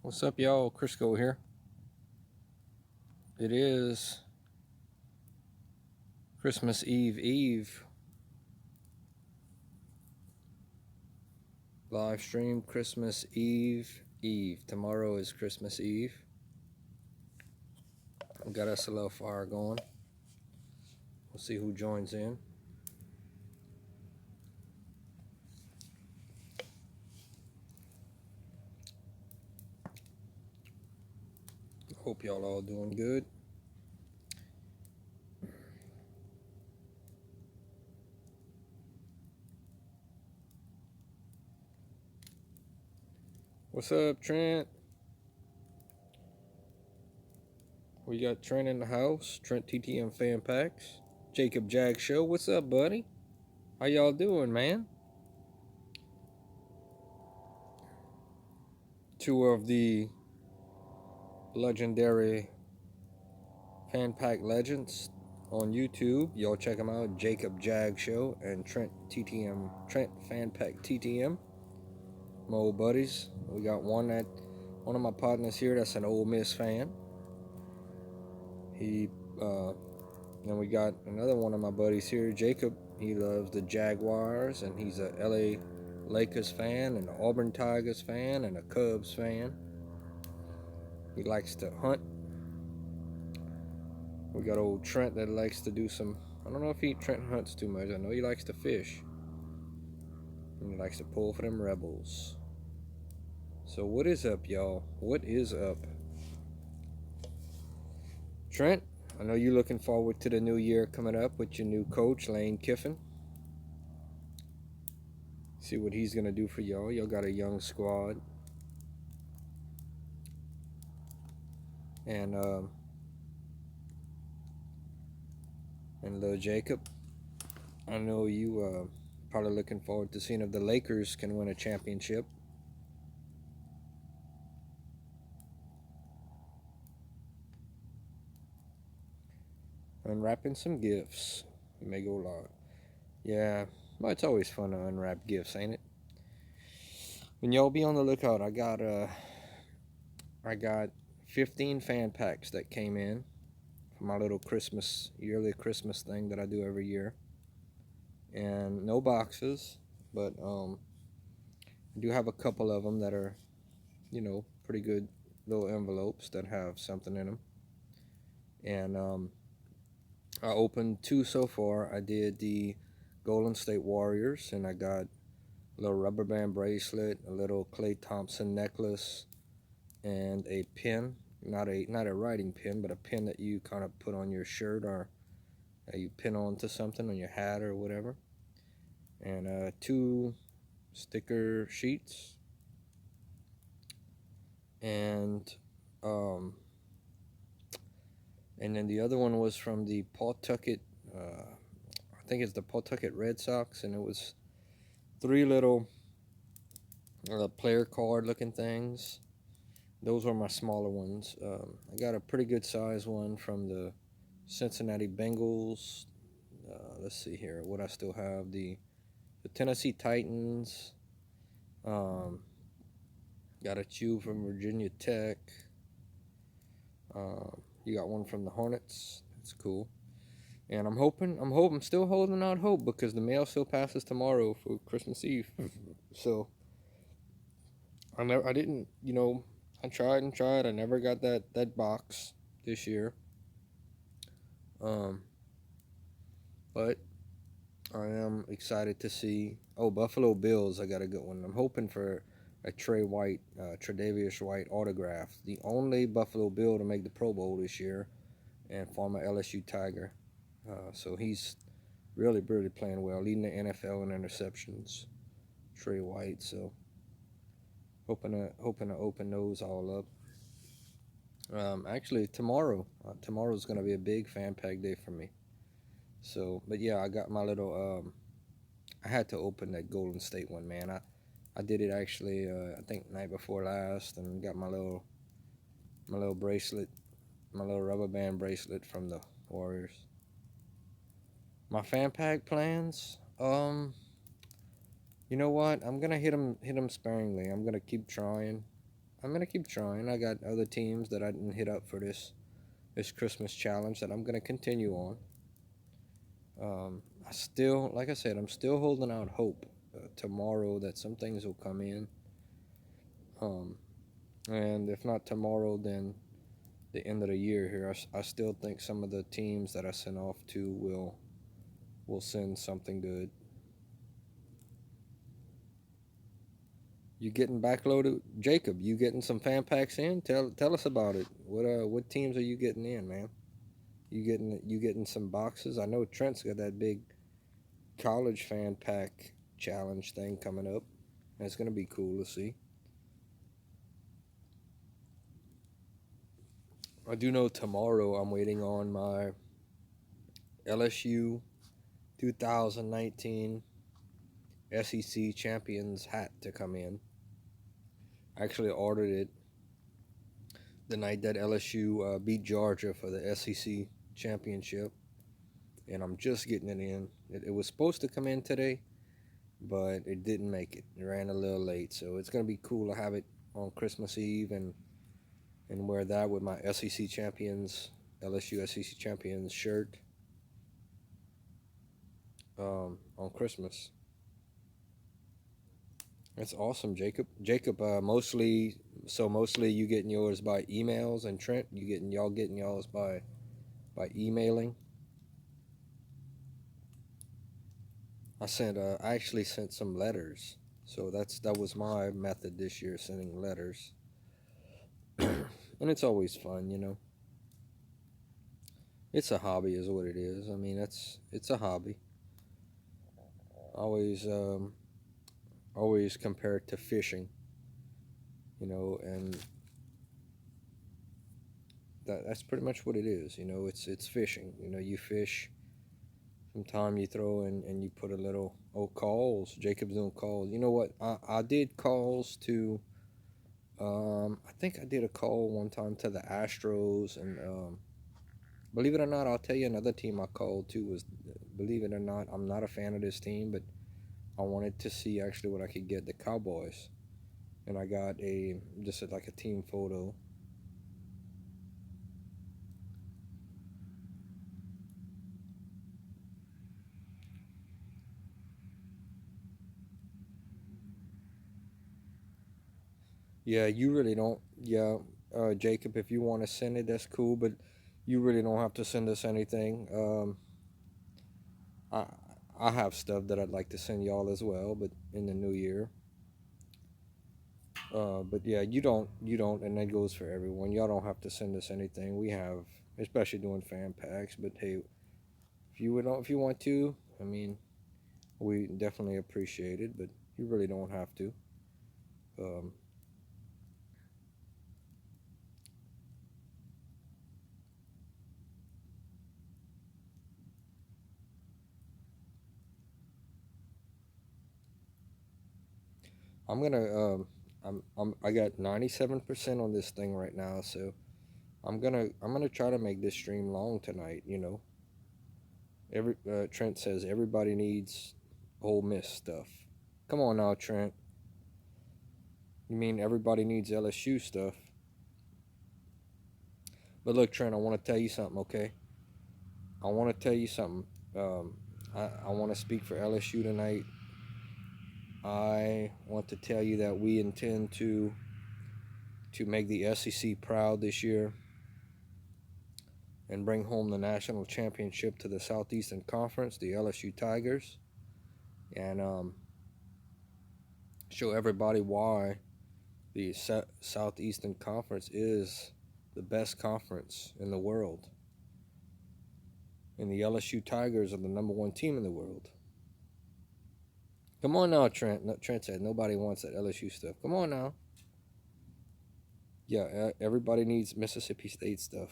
What's up, y'all? Crisco here. It is Christmas Eve. Live stream Christmas Eve. Tomorrow is Christmas Eve. We got us a little fire going. We'll see who joins in. Hope y'all all doing good. What's up, Trent? We got Trent in the house. Trent TTM Fan Packs. Jacob Jag Show. What's up, buddy? How y'all doing, man? Two of the legendary fan pack legends on YouTube. Y'all check them out. Jacob Jag Show and Trent Fan Pack TTM. My old buddies. We got one of my partners here that's an Ole Miss fan. Then we got another one of my buddies here, Jacob. He loves the Jaguars, and he's a LA Lakers fan, and an Auburn Tigers fan, and a Cubs fan. He likes to hunt. We got old Trent that likes to do some, I don't know if Trent hunts too much. I know he likes to fish. And he likes to pull for them Rebels. So what is up, y'all? What is up? Trent, I know you're looking forward to the new year coming up with your new coach, Lane Kiffin. See what he's going to do for y'all. Y'all got a young squad. And little Jacob, I know you probably looking forward to seeing if the Lakers can win a championship. Unwrapping some gifts. It may go long. Yeah, well, it's always fun to unwrap gifts, ain't it? When y'all be on the lookout, I got 15 fan packs that came in for my little yearly Christmas thing that I do every year. And no boxes, but I do have a couple of them that are, pretty good little envelopes that have something in them. And I opened 2 so far. I did the Golden State Warriors, and I got a little rubber band bracelet, a little Klay Thompson necklace, and a pin. Not a writing pin, but a pin that you kind of put on your shirt, or you pin onto something on your hat or whatever. And 2 sticker sheets. And then the other one was from the Pawtucket, I think it's the Pawtucket Red Sox, and it was 3 little player card looking things. Those were my smaller ones. I got a pretty good size one from the Cincinnati Bengals. Let's see here what I still have. The Tennessee Titans. Got a few from Virginia Tech. You got one from the Hornets. That's cool. And I'm still holding out hope because the mail still passes tomorrow for Christmas Eve. So I tried and tried. I never got that box this year. But I am excited to see. Oh, Buffalo Bills, I got a good one. I'm hoping for a Tre'Davious White autograph. The only Buffalo Bill to make the Pro Bowl this year, and former LSU Tiger. So he's really playing well, leading the NFL in interceptions. Trey White. So hoping to open those all up. Actually, tomorrow's gonna be a big fan pack day for me. So, but yeah, I got my little. I had to open that Golden State one, man. I did it actually. I think night before last, and got my little bracelet, my little rubber band bracelet from the Warriors. My fan pack plans. You know what? I'm gonna hit them sparingly. I'm gonna keep trying. I'm gonna keep trying. I got other teams that I didn't hit up for this Christmas challenge that I'm gonna continue on. I still, like I said, I'm still holding out hope tomorrow that some things will come in. Um, and if not tomorrow, then the end of the year here, I still think some of the teams that I sent off to will send something good. You getting backloaded, Jacob? You getting some fan packs in? Tell us about it. What teams are you getting in, man? You getting some boxes? I know Trent's got that big college fan pack challenge thing coming up. It's gonna be cool to see. I do know tomorrow I'm waiting on my LSU 2019 SEC champions hat to come in. I actually ordered it the night that LSU beat Georgia for the SEC championship, and I'm just getting it in. It was supposed to come in today, but it didn't make it. It ran a little late, so it's gonna be cool to have it on Christmas Eve and wear that with my SEC champions, LSU SEC champions shirt on Christmas. That's awesome, Jacob. Jacob, mostly you getting yours by emails, and Trent, y'all getting y'all's by emailing. I actually sent some letters, so that was my method this year, sending letters, and it's always fun, you know. It's a hobby, is what it is. I mean, it's a hobby. Always always compare it to fishing, you know, and that's pretty much what it is. You know, it's fishing. You know, you fish. Sometime you throw in and you put a little calls. Jacob's doing calls. You know what? I did calls to. I think I did a call one time to the Astros, and believe it or not, I'll tell you another team I called to was. Believe it or not, I'm not a fan of this team, but I wanted to see actually what I could get, the Cowboys, and I got like a team photo. Yeah, you really don't. Yeah, Jacob, if you want to send it, that's cool, but you really don't have to send us anything. I I have stuff that I'd like to send y'all as well, but in the new year. But yeah, you don't, and that goes for everyone. Y'all don't have to send us anything. We have, especially doing fan packs. But hey, if you want to, I mean, we definitely appreciate it, but you really don't have to. Um, I'm gonna I got 97% on this thing right now, so I'm gonna try to make this stream long tonight. You know, every Trent says everybody needs Ole Miss stuff. Come on now, Trent. You mean everybody needs LSU stuff? But look, Trent, I want to tell you something. Okay, I want to tell you something. Um, I want to speak for LSU tonight. I want to tell you that we intend to make the SEC proud this year and bring home the national championship to the Southeastern Conference, the LSU Tigers, and show everybody why the Southeastern Conference is the best conference in the world. And the LSU Tigers are the number one team in the world. Come on now, Trent. No, Trent said nobody wants that LSU stuff. Come on now. Yeah, everybody needs Mississippi State stuff.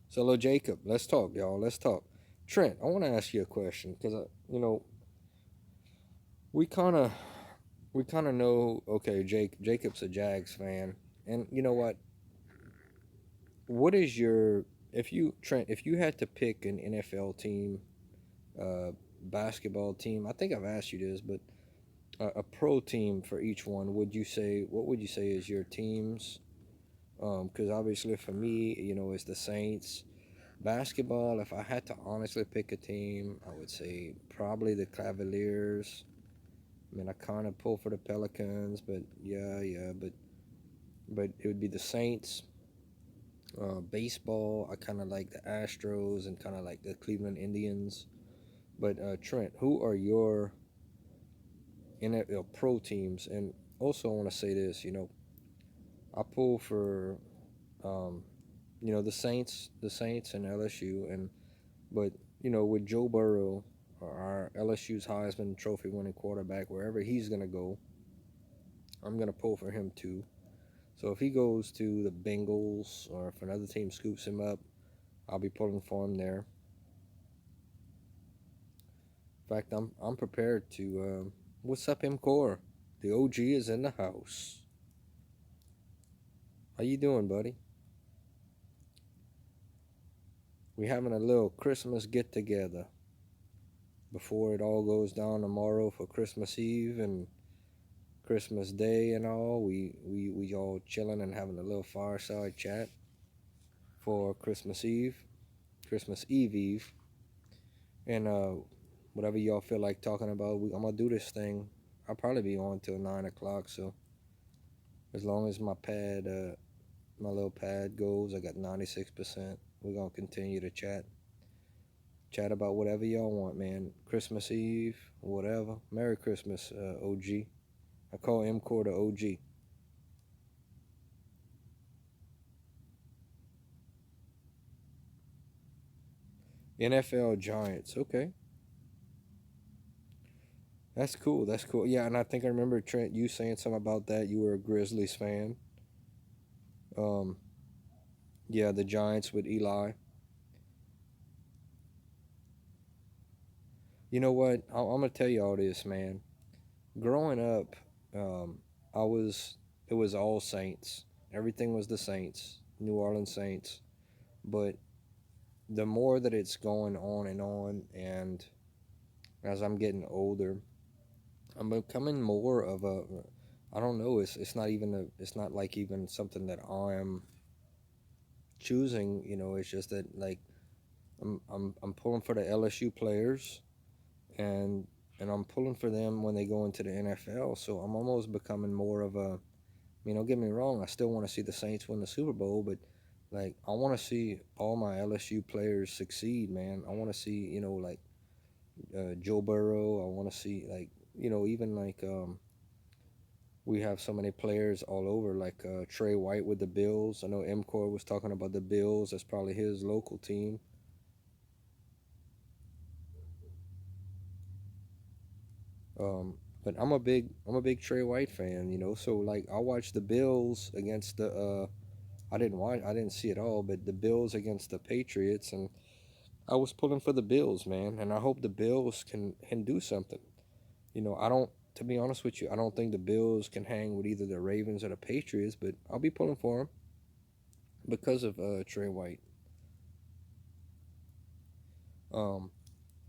So, hello, Jacob. Let's talk, y'all. Let's talk. Trent, I want to ask you a question because you know we kind of know. Okay, Jacob's a Jags fan, and you know what? What is your if you Trent if you had to pick an NFL team, uh, basketball team? I think I've asked you this, but a pro team for each one. What would you say is your teams? Because obviously for me, it's the Saints. Basketball, if I had to honestly pick a team, I would say probably the Cavaliers. I mean, I kind of pull for the Pelicans, but yeah, but it would be the Saints. Baseball, I kind of like the Astros and kind of like the Cleveland Indians. But Trent, who are your NFL pro teams? And also, I want to say this. I pull for um, the Saints and LSU, and but with Joe Burrow, our LSU's Heisman Trophy winning quarterback, wherever he's gonna go, I'm gonna pull for him too. So if he goes to the Bengals or if another team scoops him up, I'll be pulling for him there. In fact, I'm prepared to. What's up, MCore? The OG is in the house. How you doing, buddy? We having a little Christmas get together before it all goes down tomorrow for Christmas Eve and Christmas Day and all. We all chilling and having a little fireside chat for Christmas Eve, and whatever y'all feel like talking about. I'm gonna do this thing. I'll probably be on till 9 o'clock. So as long as my little pad goes, I got 96%. We're gonna continue to chat about whatever y'all want, man. Christmas Eve, whatever. Merry Christmas, OG. I call MCore the OG. NFL Giants. Okay, that's cool. That's cool. Yeah, and I think I remember Trent you saying something about that. You were a Grizzlies fan. Um, yeah, the Giants with Eli. You know what? I'm gonna tell you all this, man. Growing up, um, I was it was all Saints. Everything was the Saints, New Orleans Saints. But the more that it's going on, and as I'm getting older, I'm becoming more of a. I don't know. It's not even a. It's not like even something that I'm choosing. It's just that like I'm pulling for the LSU players, and I'm pulling for them when they go into the NFL. So I'm almost becoming more of a. Don't get me wrong. I still want to see the Saints win the Super Bowl, but like I want to see all my LSU players succeed, man. I want to see like Joe Burrow. I want to see like even like we have so many players all over, like Trey White with the Bills. I know MCore was talking about the Bills. That's probably his local team. Um, but I'm a big Trey White fan. So like I watched the Bills against the I didn't see it all, but the Bills against the Patriots, and I was pulling for the Bills, man, and I hope the Bills can do something. I don't. To be honest with you, I don't think the Bills can hang with either the Ravens or the Patriots, but I'll be pulling for them because of Trey White. Um,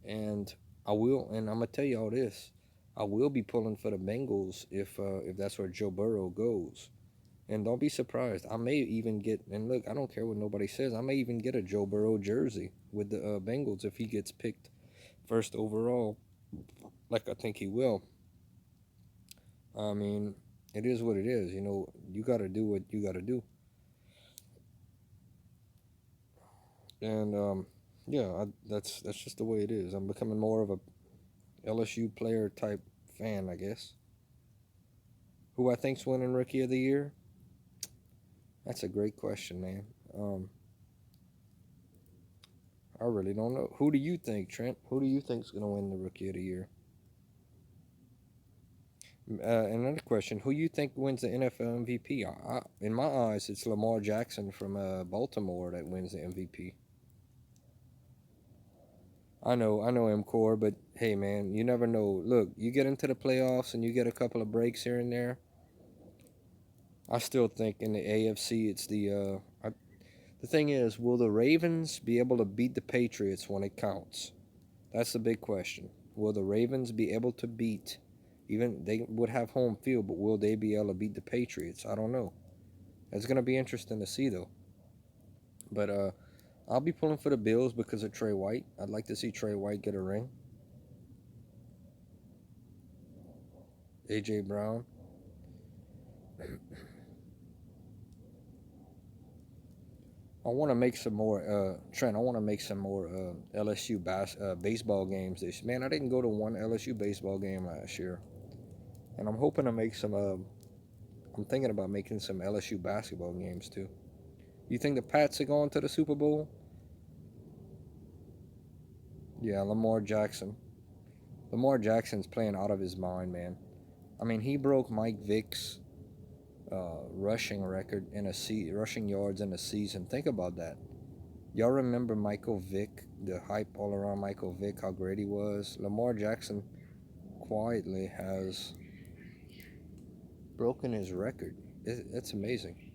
and and I'm gonna tell you all this. I will be pulling for the Bengals if that's where Joe Burrow goes. And don't be surprised. I may even get, and look, I don't care what nobody says. I may even get a Joe Burrow jersey with the Bengals if he gets picked first overall, like I think he will. I mean, it is what it is. You got to do what you got to do. And yeah, that's just the way it is. I'm becoming more of a LSU player type fan, I guess. Who I think's winning Rookie of the Year? That's a great question, man. Um, I really don't know. Who do you think, Trent? Who do you think's gonna win the Rookie of the Year? Another question: who you think wins the NFL MVP? In my eyes, it's Lamar Jackson from Baltimore that wins the MVP. I know MCore, but hey, man, you never know. Look, you get into the playoffs and you get a couple of breaks here and there. I still think in the AFC, it's the thing is, will the Ravens be able to beat the Patriots when it counts? That's the big question. Will the Ravens be able to beat Even they would have home field, but will they be able to beat the Patriots? I don't know. It's gonna be interesting to see though. But I'll be pulling for the Bills because of Trey White. I'd like to see Trey White get a ring. AJ Brown. I want to make some more, Trent. I want to make some more LSU baseball games this. Man, I didn't go to one LSU baseball game last year, and I'm hoping to make some. I'm thinking about making some LSU basketball games too. You think the Pats are going to the Super Bowl? Yeah, Lamar Jackson. Lamar Jackson's playing out of his mind, man. I mean, he broke Mike Vick's rushing record in rushing yards in a season. Think about that. Y'all remember Michael Vick, the hype all around Michael Vick, how great he was? Lamar Jackson quietly has broken his record. It's amazing.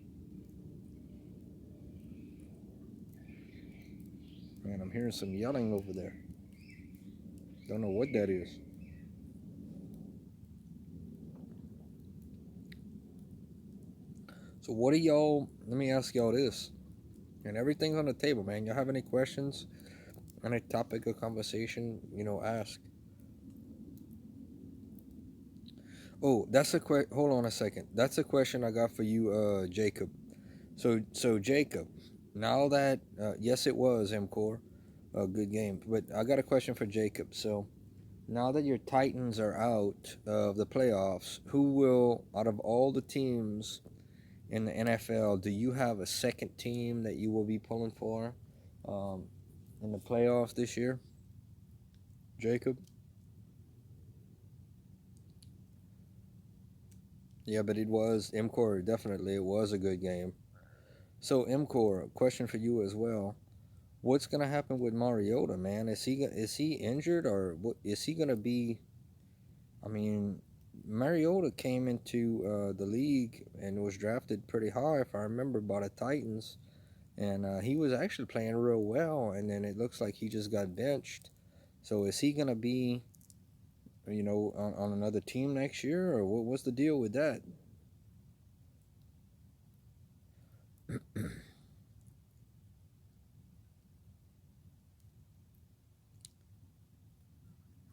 Man, I'm hearing some yelling over there. Don't know what that is. So what do y'all, let me ask y'all this. And everything's on the table, man. Y'all have any questions? Any topic of conversation, ask. Oh, hold on a second. That's a question I got for you, Jacob. So Jacob, now that yes, it was MCore, a good game. But I got a question for Jacob. So now that your Titans are out of the playoffs, who will, out of all the teams in the NFL, do you have a second team that you will be pulling for um, in the playoffs this year, Jacob? Yeah, but it was MCore. Definitely, it was a good game. So MCore, question for you as well. What's gonna happen with Mariota, man? Is he injured or what? Is he gonna be? I mean, Mariota came into the league and was drafted pretty high, if I remember, by the Titans, and he was actually playing real well. And then it looks like he just got benched. So is he gonna be, on another team next year, or what's the deal with that?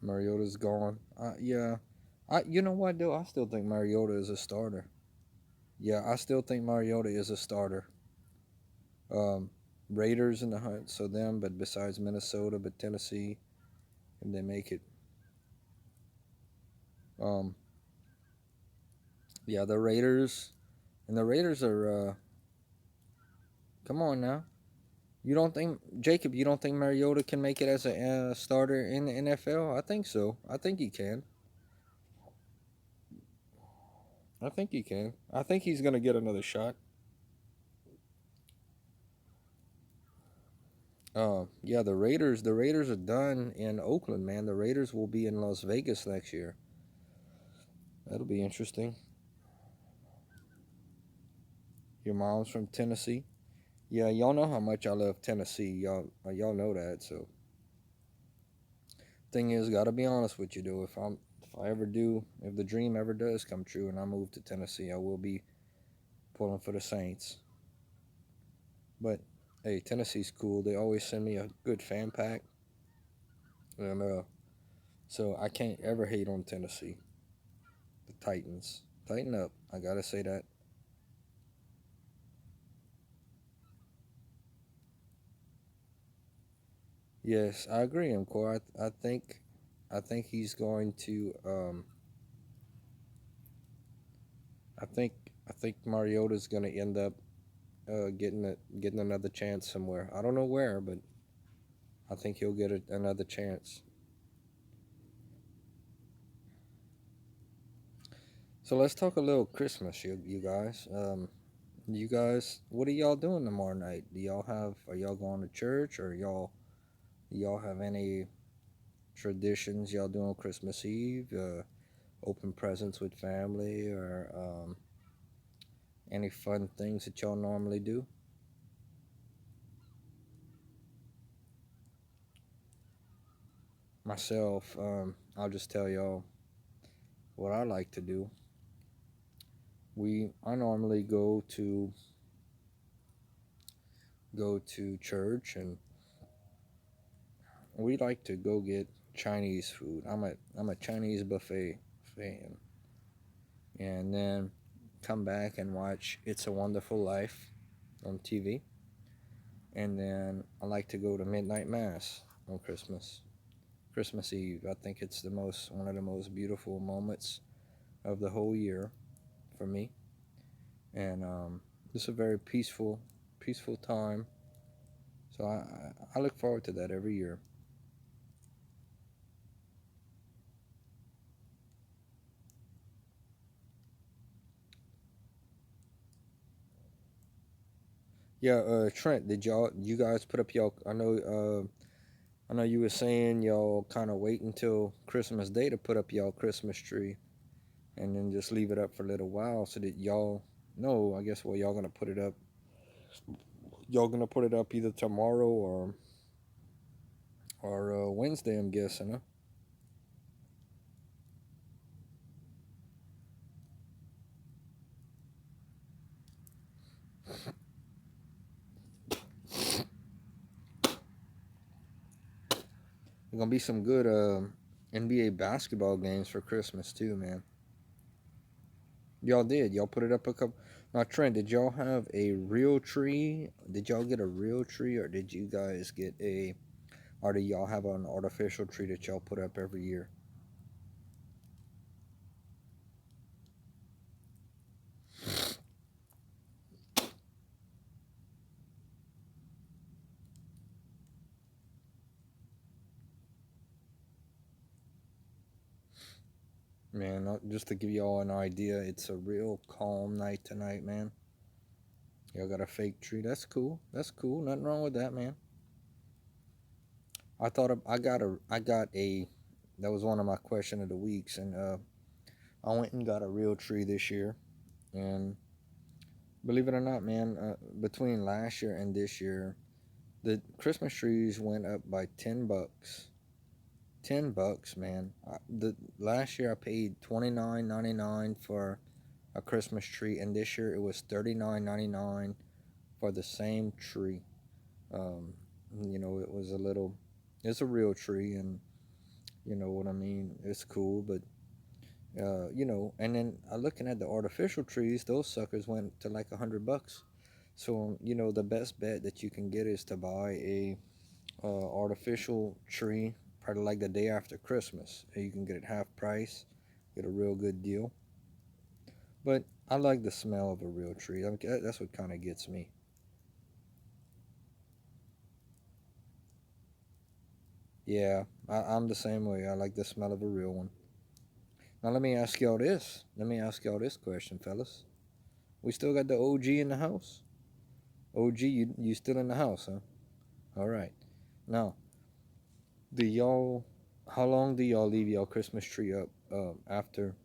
Mariota's gone. Yeah, you know what though? I still think Mariota is a starter. Yeah, I still think Mariota is a starter. Um, Raiders in the hunt, so them, but besides Minnesota, but Tennessee, and they make it. Um, yeah, the Raiders, and the Raiders are. Come on now, you don't think Jacob? You don't think Mariota can make it as a starter in the NFL? I think so. I think he can. I think he can. I think he's gonna get another shot. Yeah, the Raiders. The Raiders are done in Oakland, man. The Raiders will be in Las Vegas next year. That'll be interesting. Your mom's from Tennessee. Yeah, y'all know how much I love Tennessee. Y'all know that. So, thing is, gotta be honest with you, though. If the dream ever does come true, and I move to Tennessee, I will be pulling for the Saints. But hey, Tennessee's cool. They always send me a good fan pack, and so I can't ever hate on Tennessee. The Titans, tighten up. I gotta say that. Yes, I agree, Core. I think he's going to. I think I think Mariota's going to end up getting another chance somewhere. I don't know where, but I think he'll get another chance. So let's talk a little Christmas, you guys. You guys, what are y'all doing tomorrow night? Are y'all going to church, or y'all have any traditions y'all doing Christmas Eve? Open presents with family, or any fun things that y'all normally do? Myself, I'll just tell y'all what I like to do, I normally go to church, and we like to go get Chinese food. I'm a Chinese buffet fan, and then come back and watch It's a Wonderful Life on TV, and then I like to go to midnight mass on Christmas Eve. I think it's one of the most beautiful moments of the whole year for me, and it's a very peaceful time. So I look forward to that every year. Yeah, Trent, you guys put up y'all? I know you were saying y'all kind of wait until Christmas Day to put up y'all Christmas tree, and then just leave it up for a little while. So that y'all know, I guess, well, y'all gonna put it up. Y'all gonna put it up either tomorrow or Wednesday, I'm guessing. Huh? There's gonna be some good NBA basketball games for Christmas too, man. Y'all did. Y'all put it up a couple. Now, Trent, did y'all have a real tree? Did y'all get a real tree, or did you guys get a? Or do y'all have an artificial tree that y'all put up every year? Man, just to give y'all an idea, it's a real calm night tonight, man. Y'all got a fake tree. That's cool. That's cool. Nothing wrong with that, man. I got a. That was one of my question of the weeks, and I went and got a real tree this year, and believe it or not, man, between last year and this year, the Christmas trees went up by $10. $10, man. The last year I paid $29.99 for a Christmas tree, and this year it was $39.99 for the same tree. Um, it was a little. It's a real tree, and you know what I mean. It's cool, but and then looking at the artificial trees, those suckers went to like $100. So the best bet that you can get is to buy a artificial tree, probably like the day after Christmas. You can get it half price, get a real good deal. But I like the smell of a real tree. I mean, that's what kind of gets me. Yeah, I'm the same way. I like the smell of a real one. Now let me ask y'all this. Let me ask y'all this question, fellas. We still got the OG in the house. OG, you still in the house, huh? All right. Now, do y'all? How long do y'all leave y'all Christmas tree up after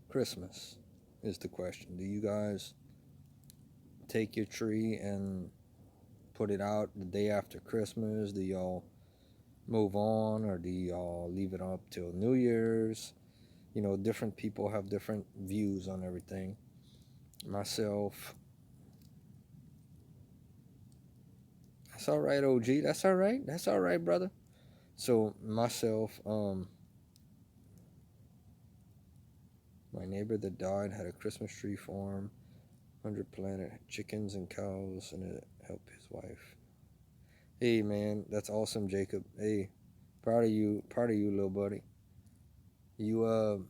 Christmas? Is the question. Do you guys take your tree and put it out the day after Christmas? Do y'all move on, or do y'all leave it up till New Year's? Different people have different views on everything. Myself, that's all right, OG. That's all right. That's all right, brother. So myself, my neighbor that died had a Christmas tree farm, 100 planted chickens and cows, and it helped his wife. Hey, man, that's awesome, Jacob. Hey, proud of you, little buddy. You,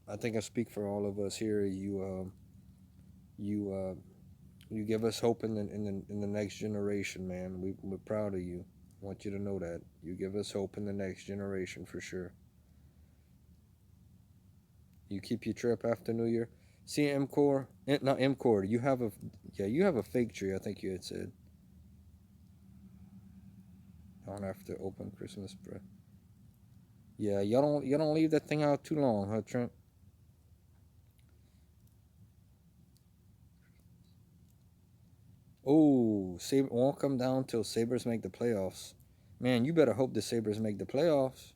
I think I speak for all of us here. You, you give us hope in the next generation, man. We're proud of you. I want you to know that you give us hope in the next generation for sure. You keep your trip after New Year. See, MCore, not MCore. You have a fake tree. I think you had said on after open Christmas bread. Yeah, y'all don't leave that thing out too long, huh, Trent? Oh, Saber won't come down till Sabres make the playoffs. Man, you better hope the Sabres make the playoffs.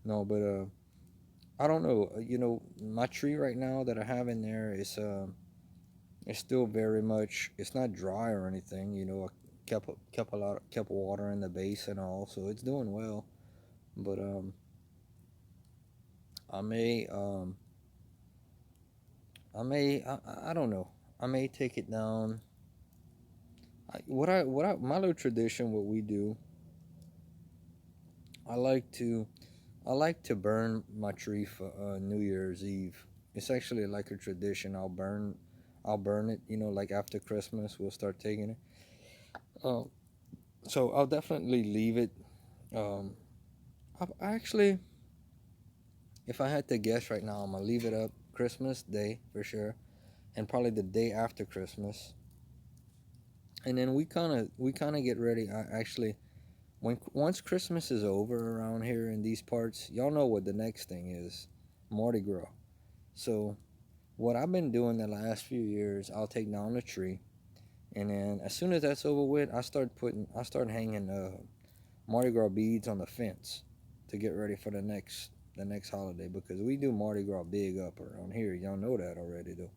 No, but I don't know. My tree right now that I have in there is it's still very much. It's not dry or anything. I kept water in the base and all, so it's doing well. But I may I don't know. I may take it down. My little tradition, what we do, I like to I like to burn my tree for New Year's Eve. It's actually like a tradition. I'll burn it. Like after Christmas, we'll start taking it. Uh, so I'll definitely leave it. Um, I actually, if I had to guess right now, I'm gonna leave it up Christmas Day for sure, and probably the day after Christmas. And then we kind of get ready. I actually, once Christmas is over around here in these parts, y'all know what the next thing is, Mardi Gras. So what I've been doing the last few years, I'll take down the tree, and then as soon as that's over with, I start hanging Mardi Gras beads on the fence to get ready for the next holiday, because we do Mardi Gras big up around here. Y'all know that already, though.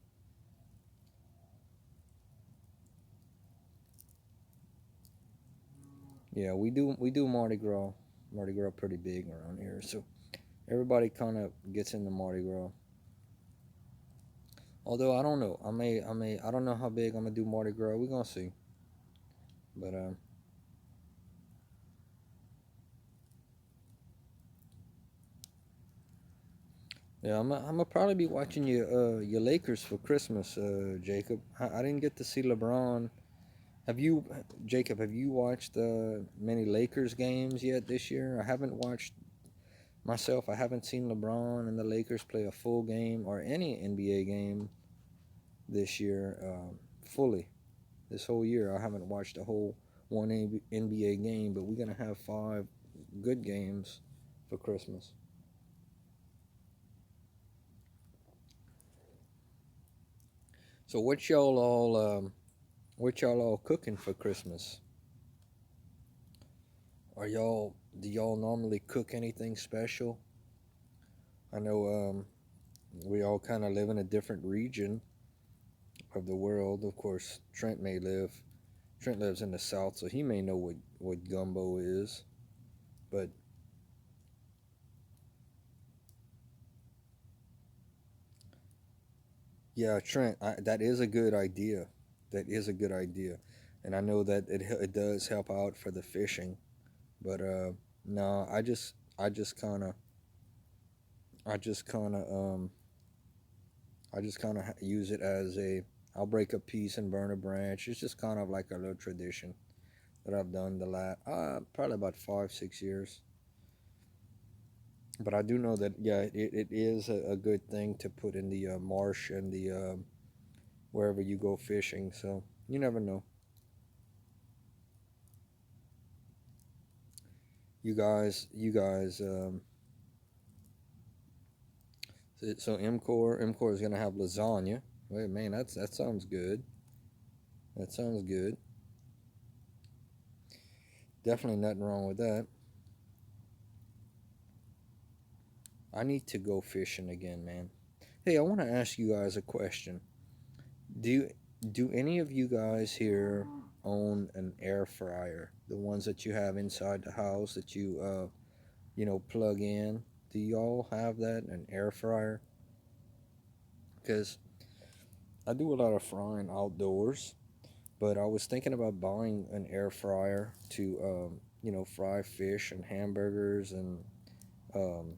Yeah, we do Mardi Gras pretty big around here. So everybody kind of gets into Mardi Gras. Although I don't know, I don't know how big I'm gonna do Mardi Gras. We're gonna see. But yeah, I'm gonna probably be watching your Lakers for Christmas, Jacob. I didn't get to see LeBron. Have you, Jacob? Have you watched many Lakers games yet this year? I haven't watched myself. I haven't seen LeBron and the Lakers play a full game or any NBA game this year fully. This whole year, I haven't watched a whole one NBA game. But we're gonna have 5 good games for Christmas. So what y'all all cooking for Christmas? Do y'all normally cook anything special? I know we all kind of live in a different region of the world. Of course, Trent lives in the south, so he may know what gumbo is. But yeah, Trent, that is a good idea. That is a good idea, and I know that it does help out for the fishing. But no, I just kind of use it as a. I'll break a piece and burn a branch. It's just kind of like a little tradition that I've done the last probably about 5 6 years. But I do know that yeah, it is a good thing to put in the marsh and the wherever you go fishing. So you never know. You guys. So MCore is gonna have lasagna. Wait, man, that sounds good. That sounds good. Definitely nothing wrong with that. I need to go fishing again, man. Hey, I want to ask you guys a question. Do do any of you guys here own an air fryer? The ones that you have inside the house that you plug in. Do y'all have that, an air fryer? Because I do a lot of frying outdoors, but I was thinking about buying an air fryer to fry fish and hamburgers and um,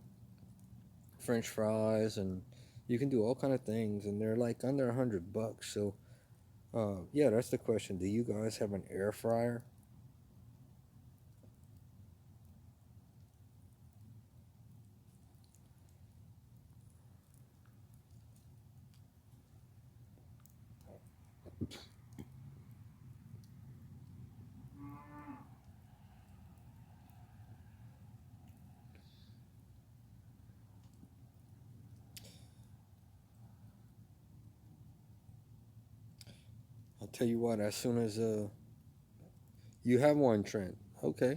French fries, and you can do all kind of things, and they're like under $100. So yeah, that's the question. Do you guys have an air fryer? I'll tell you what. As soon as you have one, Trent. Okay.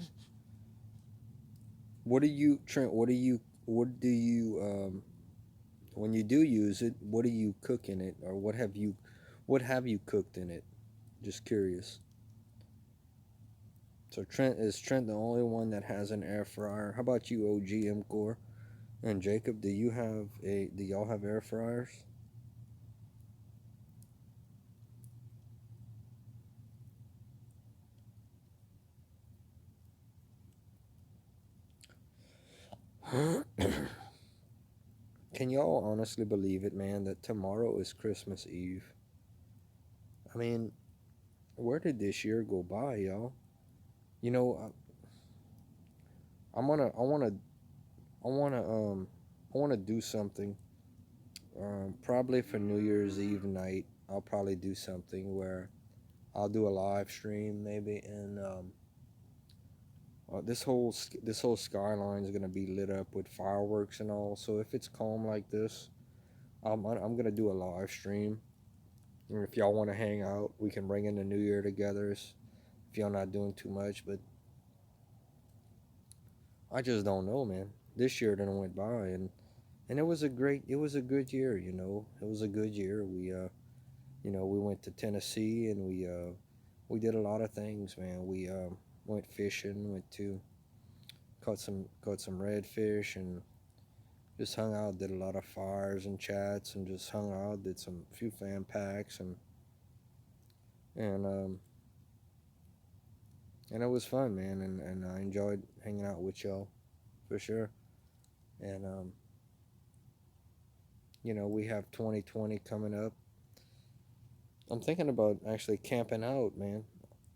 What do you, Trent? What do you? What do you? When you do use it, what do you cook in it, or what have you cooked in it? Just curious. So Trent the only one that has an air fryer? How about you, OG Core and Jacob? Do y'all have air fryers? Can y'all honestly believe it, man, that tomorrow is Christmas Eve? I mean, where did this year go by, y'all? You know, I'm gonna, I wanna, I wanna, I wanna do something. Probably for New Year's Eve night, I'll probably do something where I'll do a live stream maybe, and this whole skyline is gonna be lit up with fireworks and all. So if it's calm like this, I'm gonna do a live stream. And if y'all want to hang out, we can bring in the new year together. If y'all not doing too much, but I just don't know, man. This year done went by, and it was a good year. It was a good year. We went to Tennessee, and we did a lot of things, man. We went fishing, went to caught some redfish, and just hung out. Did a lot of fires and chats, and just hung out. Did some few fan packs, and and it was fun, man. And I enjoyed hanging out with y'all for sure. And we have 2020 coming up. I'm thinking about actually camping out, man.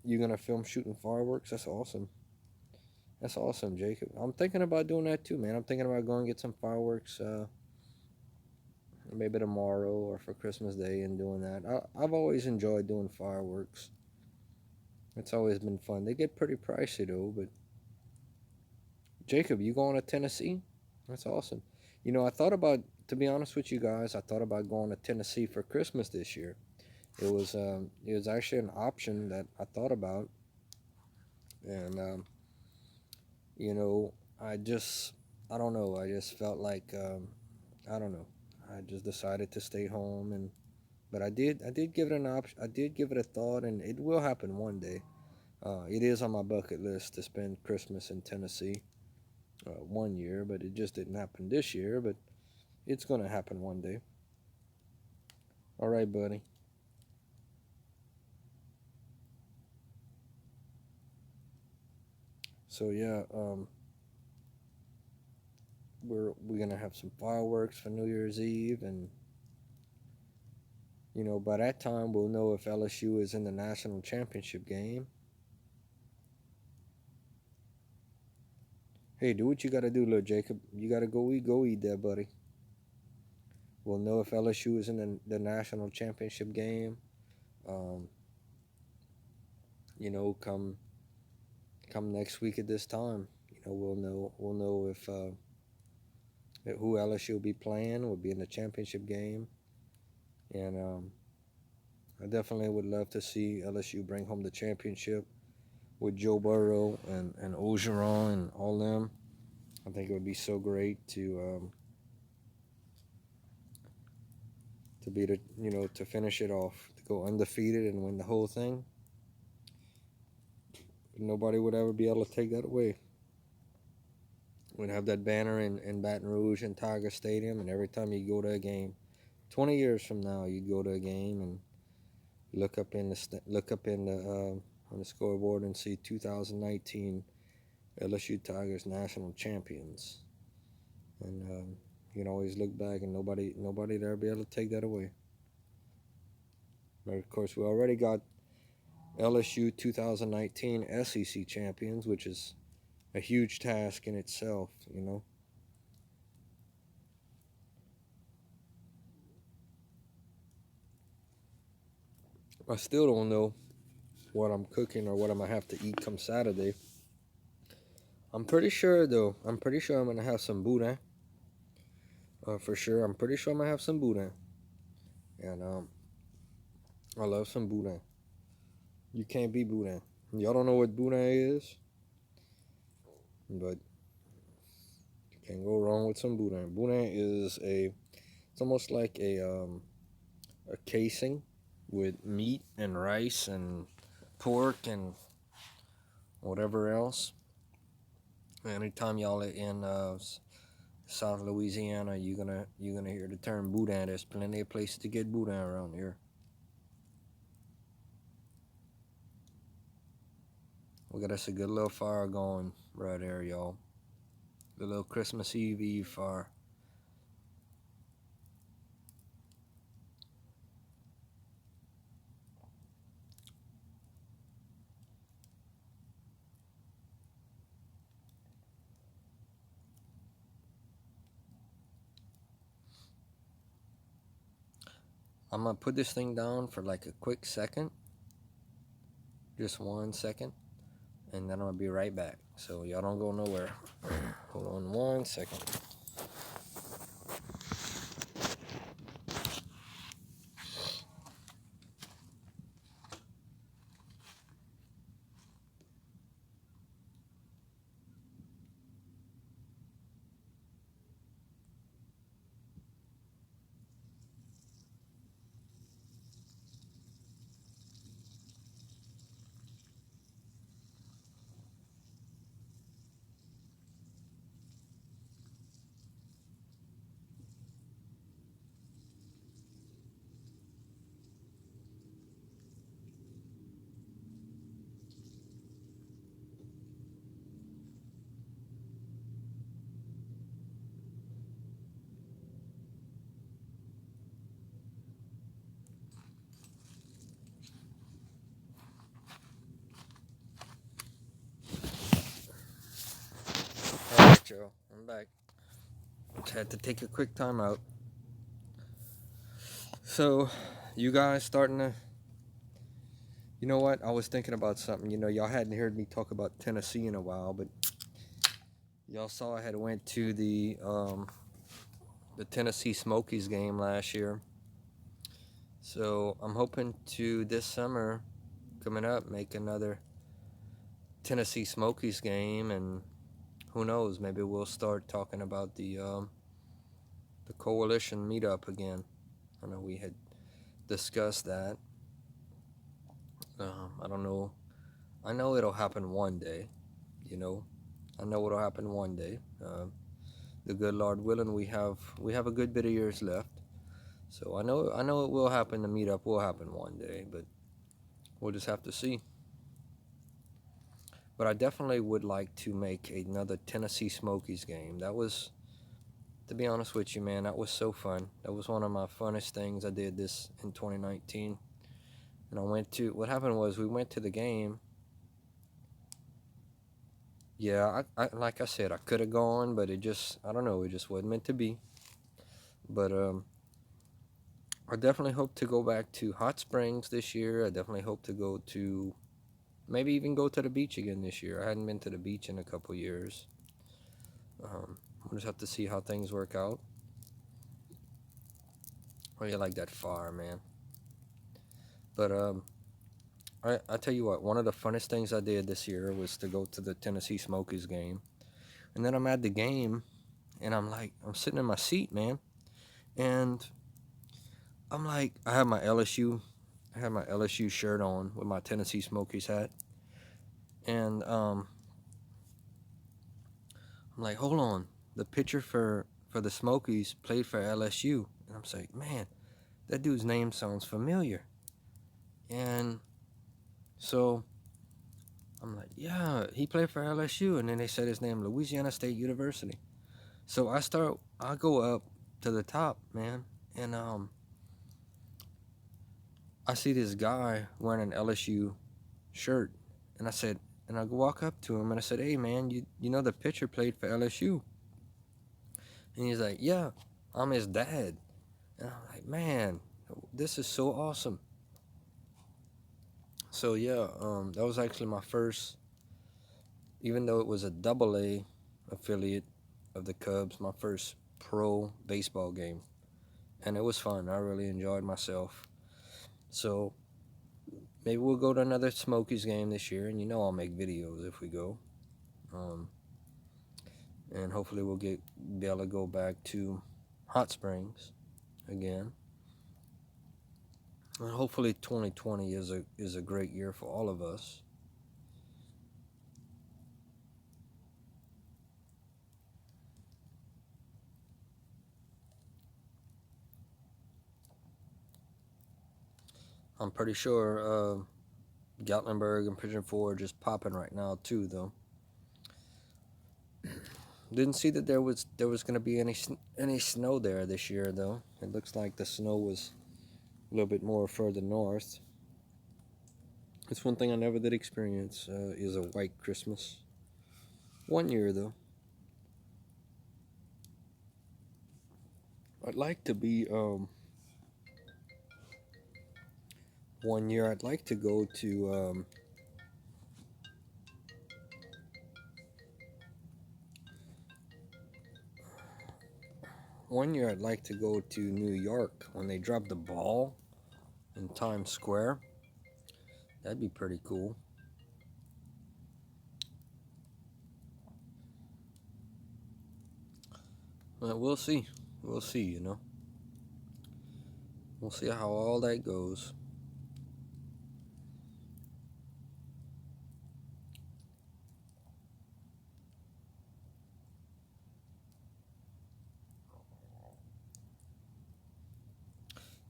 You gonna film shooting fireworks? That's awesome. That's awesome, Jacob. I'm thinking about doing that too, man. I'm thinking about going get some fireworks, maybe tomorrow or for Christmas Day, and doing that. I've always enjoyed doing fireworks. It's always been fun. They get pretty pricey though, but Jacob, you going to Tennessee? That's awesome. I thought about, to be honest with you guys, I thought about going to Tennessee for Christmas this year. It was actually an option that I thought about, and you know, I don't know, I just felt like I don't know, I just decided to stay home, but I did give it an option, I did give it a thought, and it will happen one day. It is on my bucket list to spend Christmas in Tennessee one year, but it just didn't happen this year. But it's gonna happen one day. All right, buddy. So yeah, we're gonna have some fireworks for New Year's Eve, and by that time we'll know if LSU is in the national championship game. Hey, do what you gotta do, little Jacob. You gotta go eat there, buddy. We'll know if LSU is in the national championship game. Um, come next week at this time. We'll know if who LSU will be playing. Will be in the championship game, and I definitely would love to see LSU bring home the championship with Joe Burrow and Ogeron and all them. I think it would be so great to be to finish it off, to go undefeated and win the whole thing. Nobody would ever be able to take that away. We'd have that banner in Baton Rouge and Tiger Stadium, and every time you go to a game, 20 years from now, you'd go to a game and look up in the on the scoreboard and see 2019 LSU Tigers national champions, and you can always look back and nobody there be able to take that away. But of course, we already got LSU 2019 SEC champions, which is a huge task in itself. I still don't know what I'm cooking or what I'm gonna have to eat come Saturday. I'm pretty sure though. I'm pretty sure I'm gonna have some boudin. For sure, I'm pretty sure I'm gonna have some boudin, and I love some boudin. You can't beat boudin. Y'all don't know what boudin is, but you can't go wrong with some boudin. Boudin is It's almost like a casing with meat and rice and pork and whatever else. Anytime y'all are in South Louisiana, you're gonna hear the term boudin. There's plenty of places to get boudin around here. We got us a good little fire going right there, y'all. The little Christmas Eve fire. I'm gonna put this thing down for like a quick second, just 1 second, and then I'm gonna be right back. So y'all don't go nowhere. Hold on 1 second. Alright, y'all, I'm back. Just had to take a quick time out. So, you guys starting to. You know what? I was thinking about something. Y'all hadn't heard me talk about Tennessee in a while, but y'all saw I had went to the Tennessee Smokies game last year. So I'm hoping to this summer, coming up, make another Tennessee Smokies game, and who knows? Maybe we'll start talking about the coalition meetup again. I know we had discussed that. I don't know. I know it'll happen one day. I know it'll happen one day. The good Lord willing, we have a good bit of years left. So I know it will happen. The meetup will happen one day, but we'll just have to see. But I definitely would like to make another Tennessee Smokies game. That was, to be honest with you, man, that was so fun. That was one of my funnest things I did this in 2019. And what happened was we went to the game. Yeah, I like I said, I could have gone, but I don't know, it just wasn't meant to be. But I definitely hope to go back to Hot Springs this year. I definitely hope to maybe even go to the beach again this year. I hadn't been to the beach in a couple years. We'll just have to see how things work out. Oh, you like that fire, man. But I tell you what, one of the funnest things I did this year was to go to the Tennessee Smokies game. And then I'm at the game, and I'm sitting in my seat, man. And I'm like, I had my LSU shirt on with my Tennessee Smokies hat. And I'm like, hold on, the pitcher for the Smokies played for LSU. And I'm like, man, that dude's name sounds familiar. And so I'm like, yeah, he played for LSU. And then they said his name, Louisiana State University. So I go up to the top, man, and I see this guy wearing an LSU shirt, and I walk up to him and I said, hey, man, you know the pitcher played for LSU? And he's like, yeah, I'm his dad. And I'm like, man, this is so awesome. So yeah, that was actually my first, even though it was a AA affiliate of the Cubs, my first pro baseball game. And it was fun. I really enjoyed myself. So maybe we'll go to another Smokies game this year, and I'll make videos if we go. And hopefully we'll be able to go back to Hot Springs. again. And hopefully 2020 is a great year for all of us. I'm pretty sure Gatlinburg and Pigeon Forge is popping right now too, though. Didn't see that there was going to be any snow there this year, though. It looks like the snow was a little bit more further north. It's one thing I never did experience is a white Christmas. One year though, I'd like to be. One year I'd like to go to. One year I'd like to go to New York when they drop the ball in Times Square. That'd be pretty cool. But we'll see. We'll see, you know. We'll see how all that goes.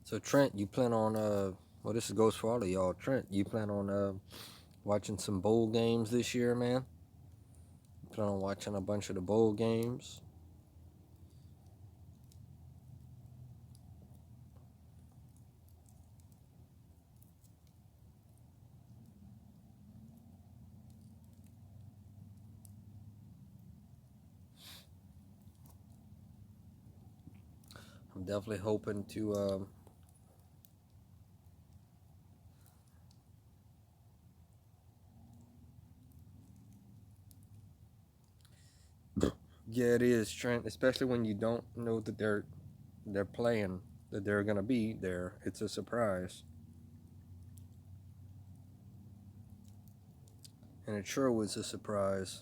So Trent, you plan on well, this goes for all of y'all. Trent, you plan on watching some bowl games this year, man? You plan on watching a bunch of the bowl games? I'm definitely hoping to yeah, it is, Trent, especially when you don't know that they're playing, that they're gonna be there. It's a surprise. And it sure was a surprise.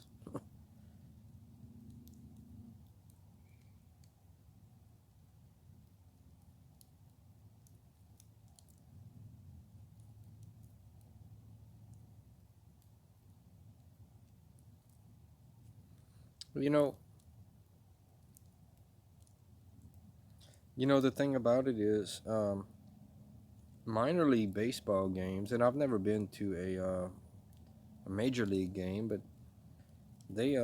You know, the thing about it is, minor league baseball games, and I've never been to a major league game, but they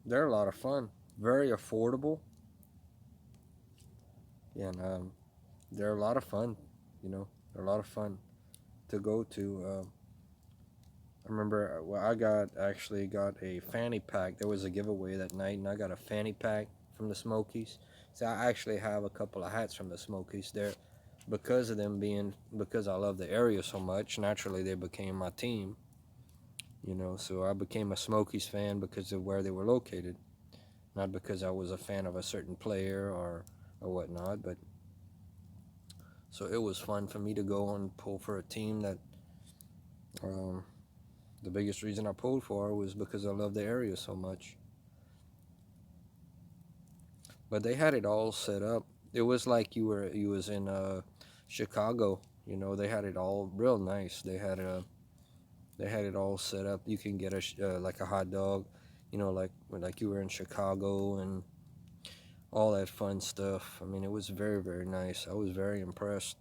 they're a lot of fun, very affordable, and they're a lot of fun. You know, they're a lot of fun to go to. I remember, well, I actually got a fanny pack. There was a giveaway that night, and I got a fanny pack from the Smokies. So I actually have a couple of hats from the Smokies there, because of them being, because I love the area so much. Naturally, they became my team. You know, so I became a Smokies fan because of where they were located, not because I was a fan of a certain player or whatnot. But so it was fun for me to go and pull for a team that. The biggest reason I pulled for was because I love the area so much. But they had it all set up. It was like you was in Chicago. You know, they had it all real nice. They had it all set up. You can get like a hot dog, you know, like you were in Chicago and all that fun stuff. I mean, it was very, very nice. I was very impressed.